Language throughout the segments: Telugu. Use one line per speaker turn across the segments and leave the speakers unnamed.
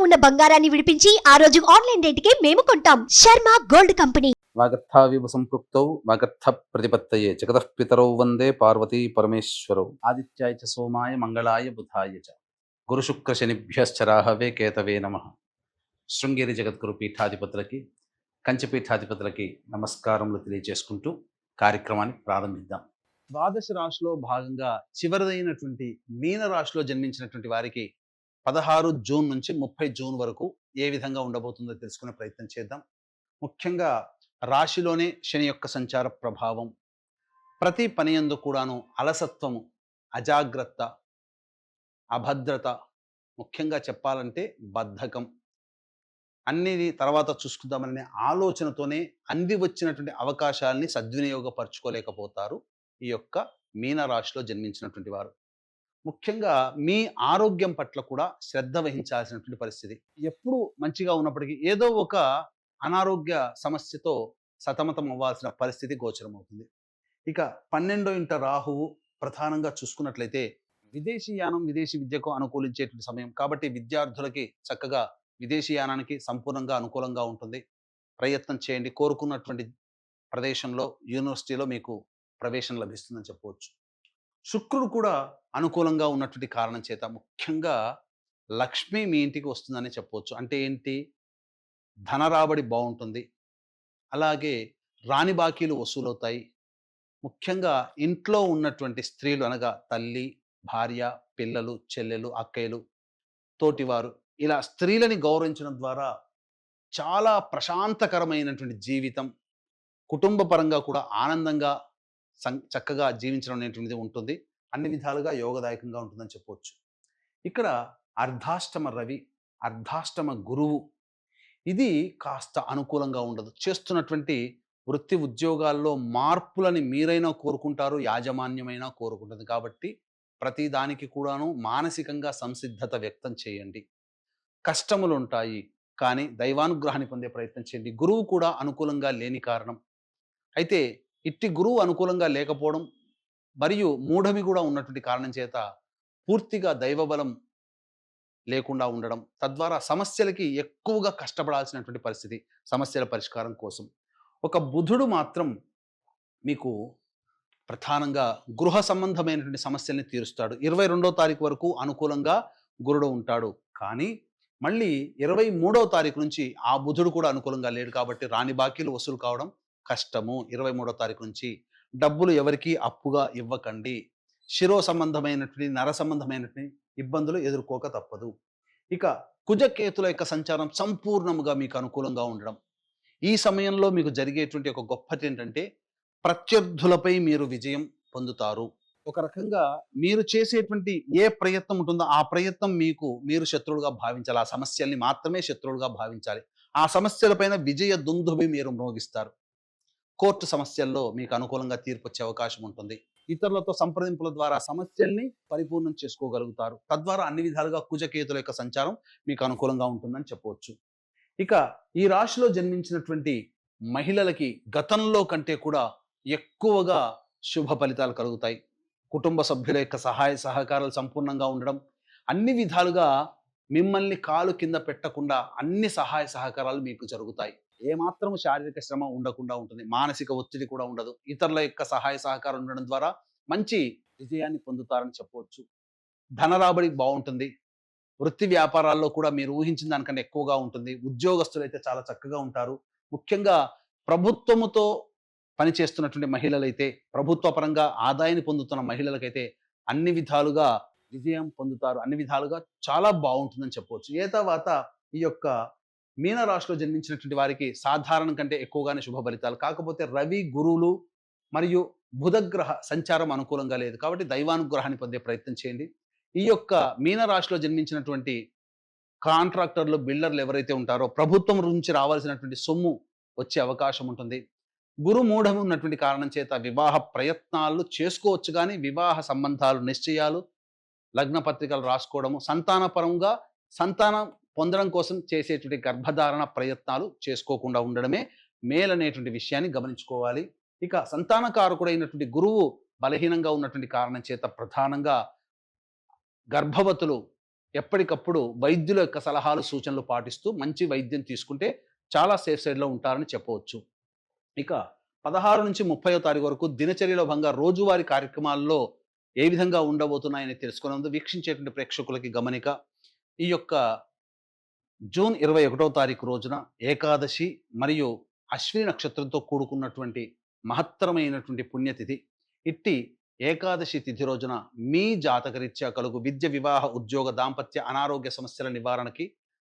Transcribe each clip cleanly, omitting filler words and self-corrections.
ఉన్న బంగారాన్ని విడిపించి ఆ రోజు ఆన్లైన్ రేటుకే మేము కొంటాం. Sharma gold company.
వాగర్థావివ సంపృక్తౌ వాగర్థ ప్రతిపత్తయే జగతః పితరౌ వందే పార్వతీ పరమేశ్వరౌ. ఆదిత్యాయ చ సోమాయ మంగళాయ బుధాయ చ గురుశుక్ర శనిభ్యశ్చ రాహవే కేతవే నమః. శృంగేరి జగద్గురు పీఠాధిపతులకి, కంచి పీఠాధిపతులకి నమస్కారములు తెలియజేసుకుంటూ కార్యక్రమాన్ని ప్రారంభిద్దాం. ద్వాదశ రాశిలో భాగంగా చివరిదైనటువంటి మీన రాశిలో జన్మించినటువంటి వారికి 16 జూన్ నుంచి 30 జూన్ వరకు ఏ విధంగా ఉండబోతుందో తెలుసుకునే ప్రయత్నం చేద్దాం. ముఖ్యంగా రాశిలోనే శని యొక్క సంచార ప్రభావం, ప్రతి పని యందు కూడాను అలసత్వము, అజాగ్రత్త, అభద్రత, ముఖ్యంగా చెప్పాలంటే బద్ధకం, అన్ని తర్వాత చూసుకుందామనే ఆలోచనతోనే అంది వచ్చినటువంటి అవకాశాలని సద్వినియోగపరచుకోలేకపోతారు ఈ యొక్క మీన రాశిలో జన్మించినటువంటి వారు. ముఖ్యంగా మీ ఆరోగ్యం పట్ల కూడా శ్రద్ధ వహించాల్సినటువంటి పరిస్థితి. ఎప్పుడు మంచిగా ఉన్నప్పటికీ ఏదో ఒక అనారోగ్య సమస్యతో సతమతం అవ్వాల్సిన పరిస్థితి గోచరమవుతుంది. ఇక 12వ ఇంట రాహువు ప్రధానంగా చూసుకున్నట్లయితే విదేశీయానం, విదేశీ విద్యకు అనుకూలించేటువంటి సమయం కాబట్టి విద్యార్థులకి చక్కగా విదేశీయానానికి సంపూర్ణంగా అనుకూలంగా ఉంటుంది. ప్రయత్నం చేయండి. కోరుకున్నటువంటి ప్రదేశంలో, యూనివర్సిటీలో మీకు ప్రవేశం లభిస్తుందని చెప్పవచ్చు. శుక్రుడు కూడా అనుకూలంగా ఉన్నటువంటి కారణం చేత ముఖ్యంగా లక్ష్మి మీ ఇంటికి వస్తుందని చెప్పవచ్చు. అంటే ఏంటి? ధన రాబడి బాగుంటుంది. అలాగే రాని బాకీలు వసూలవుతాయి. ముఖ్యంగా ఇంట్లో ఉన్నటువంటి స్త్రీలు అనగా తల్లి, భార్య, పిల్లలు, చెల్లెలు, అక్కయ్యలు, తోటివారు, ఇలా స్త్రీలని గౌరవించడం ద్వారా చాలా ప్రశాంతకరమైనటువంటి జీవితం, కుటుంబ పరంగా కూడా ఆనందంగా చక్కగా జీవించడం అనేటువంటిది ఉంటుంది. అన్ని విధాలుగా యోగదాయకంగా ఉంటుందని చెప్పవచ్చు. ఇక్కడ అర్ధాష్టమ రవి, అర్ధాష్టమ గురువు, ఇది కాస్త అనుకూలంగా ఉండదు. చేస్తున్నటువంటి వృత్తి ఉద్యోగాల్లో మార్పులని మీరైనా కోరుకుంటారు, యాజమాన్యమైనా కోరుకుంటుంది. కాబట్టి ప్రతి దానికి కూడాను మానసికంగా సంసిద్ధత వ్యక్తం చేయండి. కష్టములు ఉంటాయి, కానీ దైవానుగ్రహాన్ని పొందే ప్రయత్నం చేయండి. గురువు కూడా అనుకూలంగా లేని కారణం అయితే ఇట్టి గురువు అనుకూలంగా లేకపోవడం మరియు మూఢమి కూడా ఉన్నటువంటి కారణం చేత పూర్తిగా దైవబలం లేకుండా ఉండడం, తద్వారా సమస్యలకి ఎక్కువగా కష్టపడాల్సినటువంటి పరిస్థితి సమస్యల పరిష్కారం కోసం. ఒక బుధుడు మాత్రం మీకు ప్రధానంగా గృహ సంబంధమైనటువంటి సమస్యల్ని తీరుస్తాడు. 22వ తారీఖు వరకు అనుకూలంగా గురుడు ఉంటాడు. కానీ మళ్ళీ 23వ తారీఖు నుంచి ఆ బుధుడు కూడా అనుకూలంగా లేడు. కాబట్టి రాని బాకీలు వసూలు కావడం కష్టము. 23వ తారీఖు నుంచి డబ్బులు ఎవరికి అప్పుగా ఇవ్వకండి. శిరో సంబంధమైనటువంటి, నర సంబంధమైనటువంటి ఇబ్బందులు ఎదుర్కోక తప్పదు. ఇక కుజకేతుల యొక్క సంచారం సంపూర్ణముగా మీకు అనుకూలంగా ఉండడం. ఈ సమయంలో మీకు జరిగేటువంటి ఒక గొప్పది ఏంటంటే ప్రత్యర్థులపై మీరు విజయం పొందుతారు. ఒక రకంగా మీరు చేసేటువంటి ఏ ప్రయత్నం ఉంటుందో ఆ ప్రయత్నం మీరు శత్రువులుగా భావించాలి. ఆ సమస్యల్ని మాత్రమే శత్రువులుగా భావించాలి. ఆ సమస్యలపైన విజయ దుందుభి మీరు మ్రోగిస్తారు. కోర్టు సమస్యల్లో మీకు అనుకూలంగా తీర్పు వచ్చే అవకాశం ఉంటుంది. ఇతరులతో సంప్రదింపుల ద్వారా సమస్యల్ని పరిపూర్ణం చేసుకోగలుగుతారు. తద్వారా అన్ని విధాలుగా కుజకేతుల యొక్క సంచారం మీకు అనుకూలంగా ఉంటుందని చెప్పవచ్చు. ఇక ఈ రాశిలో జన్మించినటువంటి మహిళలకి గతంలో కంటే కూడా ఎక్కువగా శుభ ఫలితాలు కలుగుతాయి. కుటుంబ సభ్యుల యొక్క సహాయ సహకారాలు సంపూర్ణంగా ఉండడం, అన్ని విధాలుగా మిమ్మల్ని కాలు కింద పెట్టకుండా అన్ని సహాయ సహకారాలు మీకు జరుగుతాయి. ఏమాత్రం శారీరక శ్రమ ఉండకుండా ఉంటుంది. మానసిక ఒత్తిడి కూడా ఉండదు. ఇతరుల యొక్క సహాయ సహకారం ఉండడం ద్వారా మంచి విజయాన్ని పొందుతారని చెప్పవచ్చు. ధన రాబడి బాగుంటుంది. వృత్తి వ్యాపారాల్లో కూడా మీరు ఊహించిన దానికంటే ఎక్కువగా ఉంటుంది. ఉద్యోగస్తులు అయితే చాలా చక్కగా ఉంటారు. ముఖ్యంగా ప్రభుత్వముతో పనిచేస్తున్నటువంటి మహిళలైతే, ప్రభుత్వ పరంగా ఆదాయాన్ని పొందుతున్న మహిళలకైతే అన్ని విధాలుగా విజయం పొందుతారు. అన్ని విధాలుగా చాలా బాగుంటుందని చెప్పవచ్చు. ఏ తర్వాత ఈ యొక్క మీన రాశిలో జన్మించినటువంటి వారికి సాధారణం కంటే ఎక్కువగానే శుభ ఫలితాలు. కాకపోతే రవి, గురువులు మరియు బుధగ్రహ సంచారం అనుకూలంగా లేదు. కాబట్టి దైవానుగ్రహాన్ని పొందే ప్రయత్నం చేయండి. ఈ యొక్క మీన రాశిలో జన్మించినటువంటి కాంట్రాక్టర్లు, బిల్డర్లు ఎవరైతే ఉంటారో ప్రభుత్వం నుంచి రావాల్సినటువంటి సొమ్ము వచ్చే అవకాశం ఉంటుంది. గురు మూఢము ఉన్నటువంటి కారణం చేత వివాహ ప్రయత్నాలు చేసుకోవచ్చు, కానీ వివాహ సంబంధాలు, నిశ్చయాలు, లగ్న పత్రికలు రాసుకోవడము, సంతానపరంగా సంతానం పొందడం కోసం చేసేటువంటి గర్భధారణ ప్రయత్నాలు చేసుకోకుండా ఉండడమే మేలనేటువంటి విషయాన్ని గమనించుకోవాలి. ఇక సంతానకారకుడైనటువంటి గురువు బలహీనంగా ఉన్నటువంటి కారణం చేత ప్రధానంగా గర్భవతులు ఎప్పటికప్పుడు వైద్యుల యొక్క సలహాలు సూచనలు పాటిస్తూ మంచి వైద్యం తీసుకుంటే చాలా సేఫ్ సైడ్లో ఉంటారని చెప్పవచ్చు. ఇక 16 నుంచి 30వ తారీఖు వరకు దినచర్యలో భాగంగా రోజువారీ కార్యక్రమాల్లో ఏ విధంగా ఉండబోతున్నాయని తెలుసుకునే ముందు వీక్షించేటువంటి ప్రేక్షకులకి గమనిక. ఈ యొక్క జూన్ 21వ తారీఖు రోజున ఏకాదశి మరియు అశ్విని నక్షత్రంతో కూడుకున్నటువంటి మహత్తరమైనటువంటి పుణ్యతిథి. ఇట్టి ఏకాదశి తిథి రోజున మీ జాతకరీత్యా కలుగు విద్య, వివాహ, ఉద్యోగ, దాంపత్య, అనారోగ్య సమస్యల నివారణకి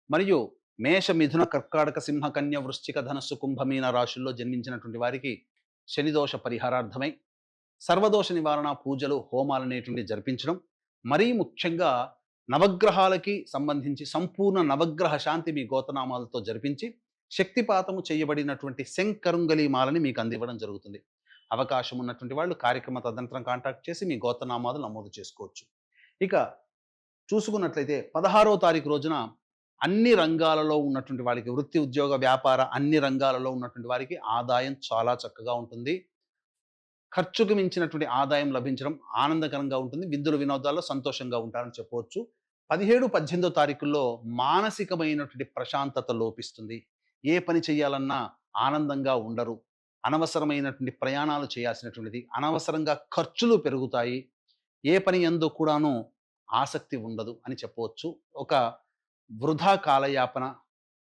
మరియు మేష, మిథున, కర్కాటక, సింహ, కన్య, వృశ్చిక, ధనస్సు, కుంభ, మీన రాశుల్లో జన్మించినటువంటి వారికి శనిదోష పరిహారార్థమై సర్వదోష నివారణ పూజలు, హోమాలు అనేటువంటి జరిపించడం, మరీ ముఖ్యంగా నవగ్రహాలకి సంబంధించి సంపూర్ణ నవగ్రహ శాంతి మీ గోతనామాలతో జరిపించి శక్తిపాతము చేయబడినటువంటి శంకరుంగలి మాలని మీకు అందివ్వడం జరుగుతుంది. అవకాశం ఉన్నటువంటి వాళ్ళు కార్యక్రమ తదనంతరం కాంటాక్ట్ చేసి మీ గోత్రనామాలు నమోదు చేసుకోవచ్చు. ఇక చూసుకున్నట్లయితే 16వ తారీఖు రోజున అన్ని రంగాలలో ఉన్నటువంటి వారికి, వృత్తి, ఉద్యోగ, వ్యాపార అన్ని రంగాలలో ఉన్నటువంటి వారికి ఆదాయం చాలా చక్కగా ఉంటుంది. ఖర్చుకు మించినటువంటి ఆదాయం లభించడం ఆనందకరంగా ఉంటుంది. విందులు, వినోదాల్లో సంతోషంగా ఉంటారని చెప్పవచ్చు. 17, 18వ తారీఖుల్లో మానసికమైనటువంటి ప్రశాంతత లోపిస్తుంది. ఏ పని చేయాలన్నా ఆనందంగా ఉండరు. అనవసరమైనటువంటి ప్రయాణాలు చేయాల్సినటువంటిది, అనవసరంగా ఖర్చులు పెరుగుతాయి. ఏ పని యందు కూడాను ఆసక్తి ఉండదు అని చెప్పవచ్చు. ఒక వృధా కాలయాపన,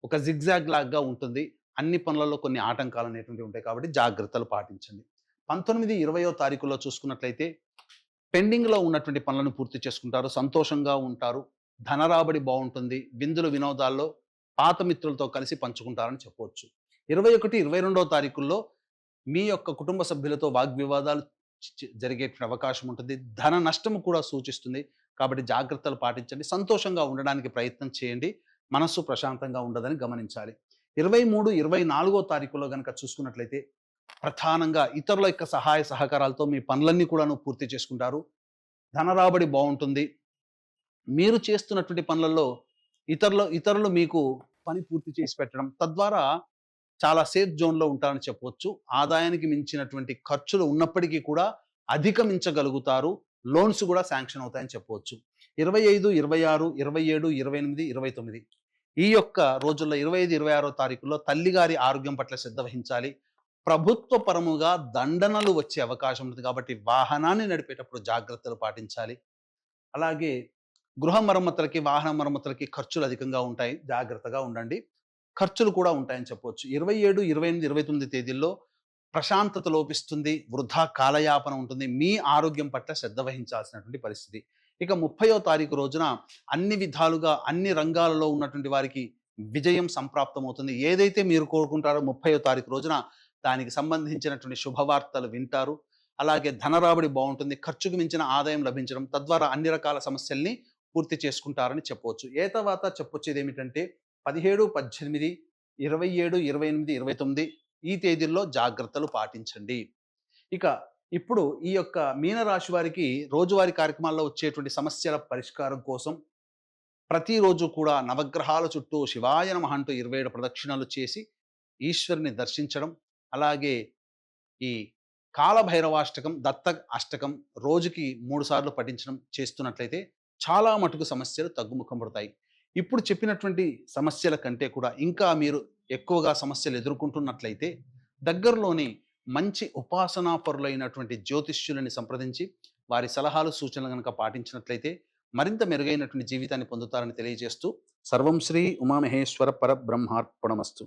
ఒక జిగ్జాగ్ లాగా ఉంటుంది. అన్ని పనులలో కొన్ని ఆటంకాలు అనేటువంటివి ఉంటాయి కాబట్టి జాగ్రత్తలు పాటించండి. 19, 20వ తారీఖుల్లో చూసుకున్నట్లయితే పెండింగ్లో ఉన్నటువంటి పనులను పూర్తి చేసుకుంటారు, సంతోషంగా ఉంటారు, ధనరాబడి బాగుంటుంది. విందులు, వినోదాల్లో పాత మిత్రులతో కలిసి పంచుకుంటారని చెప్పవచ్చు. 21, 22వ తారీఖుల్లో మీ యొక్క కుటుంబ సభ్యులతో వాగ్వివాదాలు జరిగేటువంటి అవకాశం ఉంటుంది. ధన నష్టం కూడా సూచిస్తుంది కాబట్టి జాగ్రత్తలు పాటించండి. సంతోషంగా ఉండడానికి ప్రయత్నం చేయండి. మనస్సు ప్రశాంతంగా ఉండదని గమనించాలి. 23, 24వ తారీఖులో కనుక చూసుకున్నట్లయితే ప్రధానంగా ఇతరుల యొక్క సహాయ సహకారాలతో మీ పనులన్నీ కూడాను పూర్తి చేసుకుంటారు. ధనరాబడి బాగుంటుంది. మీరు చేస్తున్నటువంటి పనులలో ఇతరులు మీకు పని పూర్తి చేసి పెట్టడం, తద్వారా చాలా సేఫ్ జోన్లో ఉంటారని చెప్పవచ్చు. ఆదాయానికి మించినటువంటి ఖర్చులు ఉన్నప్పటికీ కూడా అధిగమించగలుగుతారు. లోన్స్ కూడా శాంక్షన్ అవుతాయని చెప్పవచ్చు. 25, 26, 27, 28, 29 ఈ యొక్క రోజుల్లో 25, 26వ తారీఖుల్లో తల్లిగారి ఆరోగ్యం పట్ల శ్రద్ధ వహించాలి. ప్రభుత్వ పరముగా దండనలు వచ్చే అవకాశం ఉంటుంది కాబట్టి వాహనాన్ని నడిపేటప్పుడు జాగ్రత్తలు పాటించాలి. అలాగే గృహ మరమ్మతులకి, వాహన మరమ్మతులకి ఖర్చులు అధికంగా ఉంటాయి, జాగ్రత్తగా ఉండండి. ఖర్చులు కూడా ఉంటాయని చెప్పవచ్చు. 27, 28, 29 తేదీల్లో ప్రశాంతత లోపిస్తుంది, వృధా కాలయాపన ఉంటుంది. మీ ఆరోగ్యం పట్ల శ్రద్ధ వహించాల్సినటువంటి పరిస్థితి. ఇక 30వ తారీఖు రోజున అన్ని విధాలుగా అన్ని రంగాలలో ఉన్నటువంటి వారికి విజయం సంప్రాప్తమవుతుంది. ఏదైతే మీరు కోరుకుంటారో 30వ తారీఖు రోజున దానికి సంబంధించినటువంటి శుభవార్తలు వింటారు. అలాగే ధనరాబడి బాగుంటుంది, ఖర్చుకు మించిన ఆదాయం లభించడం, తద్వారా అన్ని రకాల సమస్యల్ని పూర్తి చేసుకుంటారని చెప్పవచ్చు. తర్వాత చెప్పొచ్చేది ఏమిటంటే 17, 18, 27, 28, 29 ఈ తేదీల్లో జాగ్రత్తలు పాటించండి. ఇక ఇప్పుడు ఈ యొక్క మీనరాశి వారికి రోజువారీ కార్యక్రమాల్లో వచ్చేటువంటి సమస్యల పరిష్కారం కోసం ప్రతిరోజు కూడా నవగ్రహాల చుట్టూ శివాయ నమః అంటూ 27 ప్రదక్షిణలు చేసి ఈశ్వరుని దర్శించడం, అలాగే ఈ కాలభైరవాష్టకం, దత్త అష్టకం రోజుకి 3 సార్లు పఠించడం చేస్తున్నట్లయితే చాలా మటుకు సమస్యలు తగ్గుముఖం పడతాయి. ఇప్పుడు చెప్పినటువంటి సమస్యల కంటే కూడా ఇంకా మీరు ఎక్కువగా సమస్యలు ఎదుర్కొంటున్నట్లయితే దగ్గరలోని మంచి ఉపాసనాపరులైనటువంటి జ్యోతిష్యులని సంప్రదించి వారి సలహాలు, సూచనలు కనుక పాటించినట్లయితే మరింత మెరుగైనటువంటి జీవితాన్ని పొందుతారని తెలియజేస్తూ సర్వం శ్రీ ఉమామహేశ్వర పరబ్రహ్మార్పణమస్తు.